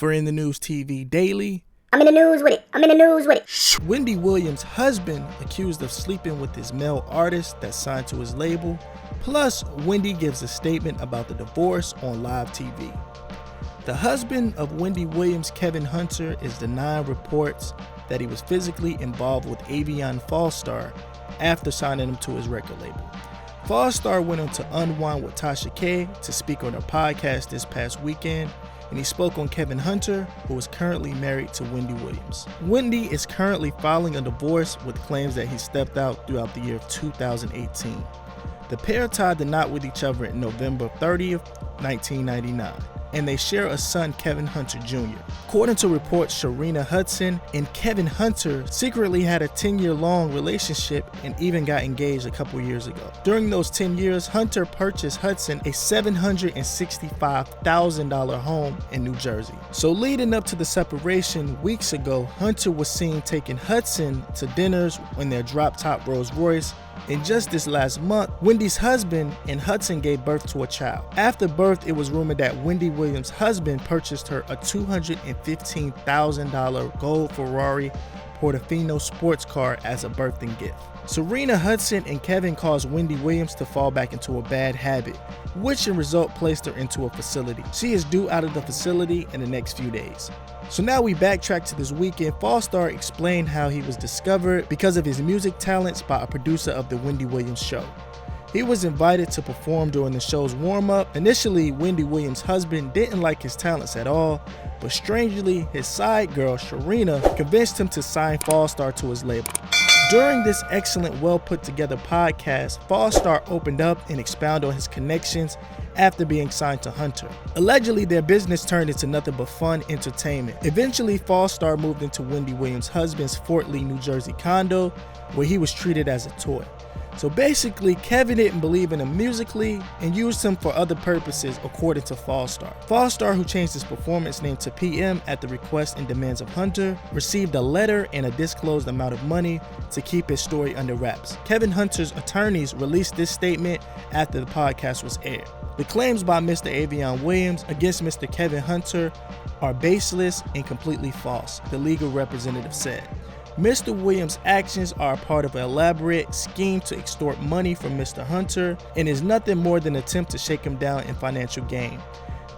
For In the News TV Daily, I'm in the news with it. Wendy Williams' husband accused of sleeping with his male artist that signed to his label. Plus, Wendy gives a statement about the divorce on live TV. The husband of Wendy Williams, Kevin Hunter, is denying reports that he was physically involved with Aveon Fallstar after signing him to his record label. Fallstar went on to Unwind with Tasha Wit to speak on her podcast this past weekend, and he spoke on Kevin Hunter, who is currently married to Wendy Williams. Wendy is currently filing a divorce with claims that he stepped out throughout the year of 2018. The pair tied the knot with each other in November 30th, 1999. And they share a son, Kevin Hunter Jr. According to reports, Sharina Hudson and Kevin Hunter secretly had a 10-year-long relationship and even got engaged a couple years ago. During those 10 years, Hunter purchased Hudson a $765,000 home in New Jersey. So leading up to the separation weeks ago, Hunter was seen taking Hudson to dinners in their drop-top Rolls Royce. And just this last month, Wendy's husband and Hudson gave birth to a child. After birth, it was rumored that Wendy Williams' husband purchased her a $215,000 gold Ferrari Portofino sports car as a birthing gift. Sharina Hudson and Kevin caused Wendy Williams to fall back into a bad habit, which in result placed her into a facility. She is due out of the facility in the next few days. So now we backtrack to this weekend. Fallstar explained how he was discovered because of his music talents by a producer of the Wendy Williams show. He was invited to perform during the show's warm-up. Initially, Wendy Williams' husband didn't like his talents at all, but strangely, his side girl, Sharina, convinced him to sign Fallstar to his label. During this excellent, well-put-together podcast, Fallstar opened up and expounded on his connections after being signed to Hunter. Allegedly, their business turned into nothing but fun entertainment. Eventually, Fallstar moved into Wendy Williams' husband's Fort Lee, New Jersey condo, where he was treated as a toy. So basically, Kevin didn't believe in him musically and used him for other purposes, according to Fallstar. Fallstar, who changed his performance name to PM at the request and demands of Hunter, received a letter and a disclosed amount of money to keep his story under wraps. Kevin Hunter's attorneys released this statement after the podcast was aired. The claims by Mr. Aveon Williams against Mr. Kevin Hunter are baseless and completely false, the legal representative said. Mr. Williams' actions are part of an elaborate scheme to extort money from Mr. Hunter and is nothing more than an attempt to shake him down in financial gain.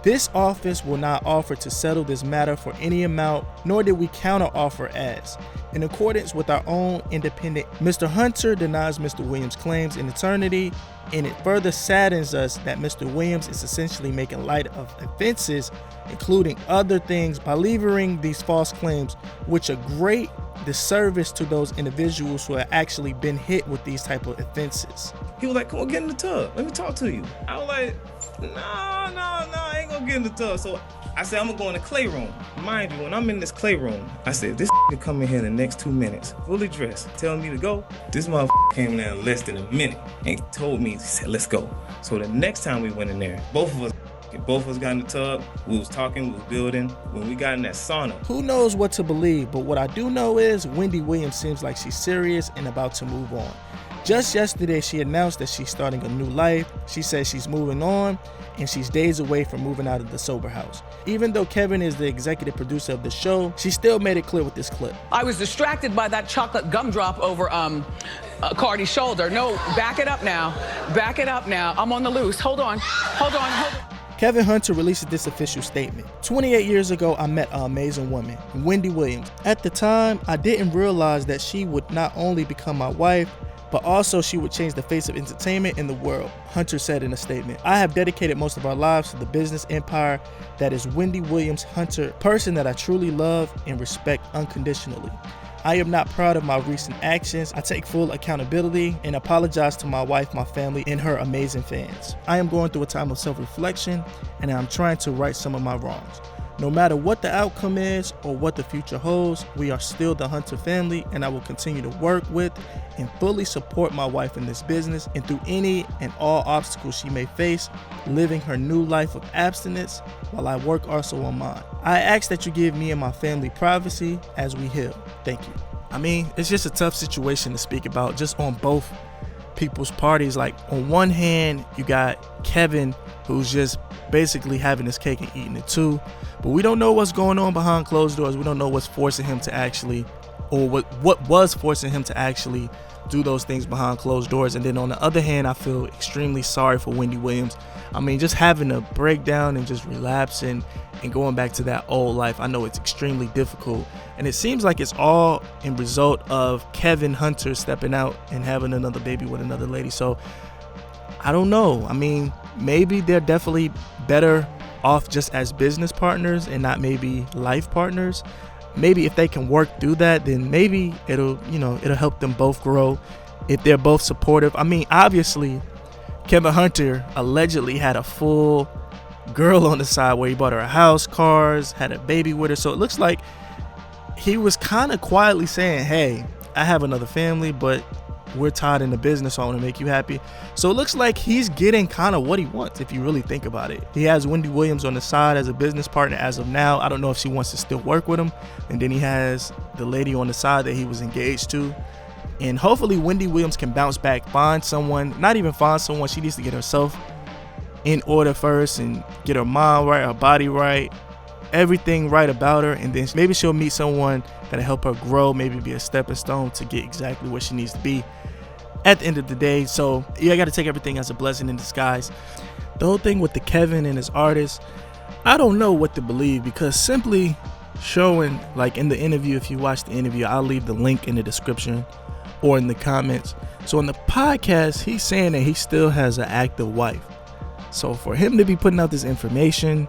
This office will not offer to settle this matter for any amount, nor did we counteroffer as. In accordance with our own independent, Mr. Hunter denies Mr. Williams' claims in eternity, and it further saddens us that Mr. Williams is essentially making light of offenses, including other things, by leveraging these false claims, which are great disservice to those individuals who have actually been hit with these type of offenses. He was like, come on, get in the tub. Let me talk to you. I was like, no, I ain't gonna get in the tub. So I said, I'm gonna go in the clay room. Mind you, when I'm in this clay room, I said, this could come in here in the next 2 minutes, fully dressed, telling me to go. This motherfucker came down in less than a minute and told me, he said, let's go. So the next time we went in there, both of us got in the tub, we was talking, we was building. When we got in that sauna. Who knows what to believe, but what I do know is Wendy Williams seems like she's serious and about to move on. Just yesterday, she announced that she's starting a new life. She says she's moving on and she's days away from moving out of the sober house. Even though Kevin is the executive producer of the show, she still made it clear with this clip. I was distracted by that chocolate gumdrop over Cardi's shoulder. No, back it up now. Back it up now. I'm on the loose. Hold on. Kevin Hunter released this official statement. 28 years ago, I met an amazing woman, Wendy Williams. At the time, I didn't realize that she would not only become my wife, but also she would change the face of entertainment in the world, Hunter said in a statement. I have dedicated most of our lives to the business empire that is Wendy Williams Hunter, person that I truly love and respect unconditionally. I am not proud of my recent actions. I take full accountability and apologize to my wife, my family, and her amazing fans. I am going through a time of self-reflection and I'm trying to right some of my wrongs. No matter what the outcome is or what the future holds, we are still the Hunter family, and I will continue to work with and fully support my wife in this business and through any and all obstacles she may face, living her new life of abstinence while I work also on mine. I ask that you give me and my family privacy as we heal. Thank you. I mean, it's just a tough situation to speak about just on both people's parties. Like, on one hand, you got Kevin, who's just basically having his cake and eating it too. But we don't know what's going on behind closed doors. We don't know what's forcing him to actually, or what was forcing him to actually do those things behind closed doors. And then on the other hand, I feel extremely sorry for Wendy Williams. I mean, just having a breakdown and just relapsing and going back to that old life. I know it's extremely difficult, and it seems like it's all in result of Kevin Hunter stepping out and having another baby with another lady. So I don't know. I mean, maybe they're definitely better off just as business partners and not maybe life partners. Maybe if they can work through that, then maybe it'll help them both grow if they're both supportive. I mean, obviously, Kevin Hunter allegedly had a full girl on the side where he bought her a house, cars, had a baby with her. So it looks like he was kind of quietly saying, hey, I have another family, but we're tied in the business, so I want to make you happy. So it looks like he's getting kind of what he wants, if you really think about it. He has Wendy Williams on the side as a business partner as of now. I don't know if she wants to still work with him. And then he has the lady on the side that he was engaged to. And hopefully Wendy Williams can bounce back, find someone, not even find someone. She needs to get herself in order first and get her mind right, her body right, everything right about her. And then maybe she'll meet someone that'll help her grow, maybe be a stepping stone to get exactly where she needs to be at the end of the day. So yeah, I got to take everything as a blessing in disguise. The whole thing with the Kevin and his artist, I don't know what to believe, because simply showing, like in the interview, if you watch the interview, I'll leave the link in the description or in the comments. So in the podcast, he's saying that he still has an active wife. So for him to be putting out this information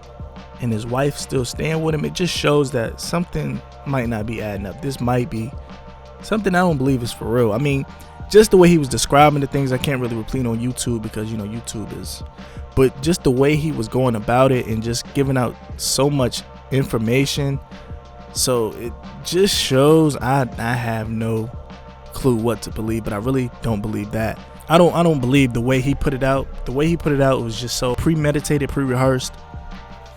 and his wife still staying with him, it just shows that something might not be adding up. This might be something I don't believe is for real. I mean, just the way he was describing the things, I can't really repeat on YouTube because, YouTube is, but just the way he was going about it and just giving out so much information. So it just shows I have no clue what to believe, but I really don't believe that. I don't believe the way he put it out. The way he put it out was just so premeditated, pre-rehearsed.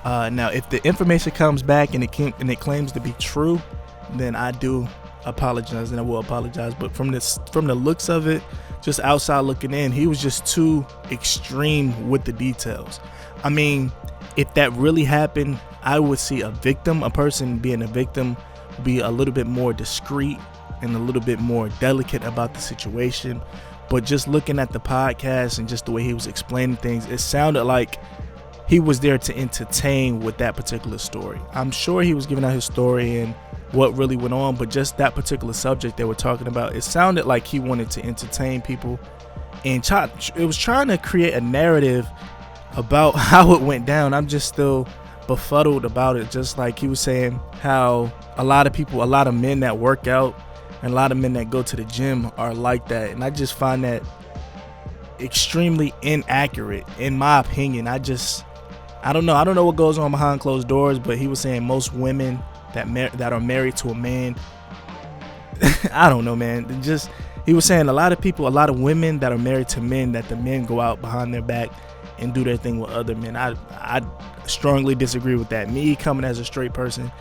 Now, if the information comes back and it claims to be true, then I do apologize, and I will apologize. But from the looks of it, just outside looking in, he was just too extreme with the details. I mean, if that really happened, I would see a person being a victim, be a little bit more discreet and a little bit more delicate about the situation. But just looking at the podcast and just the way he was explaining things, it sounded like he was there to entertain with that particular story. I'm sure he was giving out his story and what really went on, but just that particular subject they were talking about, it sounded like he wanted to entertain people, and it was trying to create a narrative about how it went down. I'm just still befuddled about it. Just like he was saying how a lot of men that work out and a lot of men that go to the gym are like that, and I just find that extremely inaccurate in my opinion. I don't know what goes on behind closed doors, but he was saying most women that are married to a man, I don't know, man. He was saying a lot of women that are married to men, that the men go out behind their back and do their thing with other men. I strongly disagree with that. Me coming as a straight person,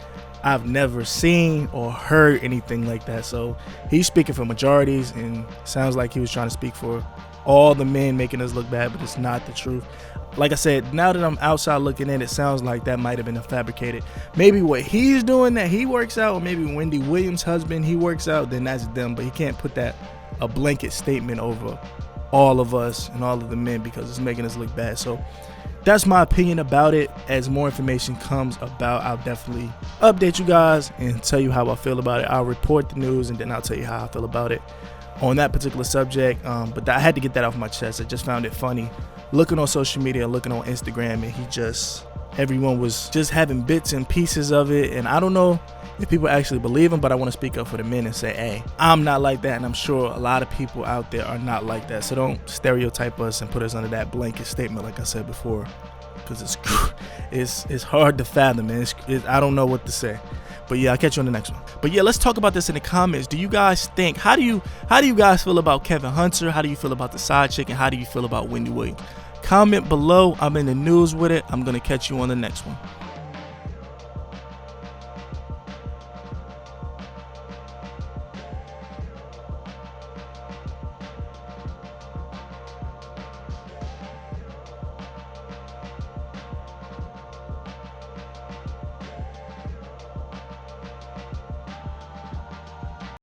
I've never seen or heard anything like that. So he's speaking for majorities, and sounds like he was trying to speak for all the men making us look bad, but it's not the truth. Like I said, now that I'm outside looking in, it sounds like that might have been fabricated. Maybe what he's doing, that he works out, or maybe Wendy Williams' husband, he works out, then that's them. But he can't put a blanket statement over all of us and all of the men, because it's making us look bad. So that's my opinion about it. As more information comes about, I'll definitely update you guys and tell you how I feel about it. I'll report the news, and then I'll tell you how I feel about it on that particular subject. But I had to get that off my chest. I just found it funny looking on social media, looking on Instagram, and everyone was just having bits and pieces of it. And I don't know if people actually believe him, but I want to speak up for the men and say, hey, I'm not like that, and I'm sure a lot of people out there are not like that. So don't stereotype us and put us under that blanket statement, like I said before, because it's hard to fathom, man. I don't know what to say. But yeah, I'll catch you on the next one. But yeah, let's talk about this in the comments. Do you guys think, how do you guys feel about Kevin Hunter? How do you feel about the side chick? And how do you feel about Wendy Williams? Comment below. I'm in the news with it. I'm going to catch you on the next one.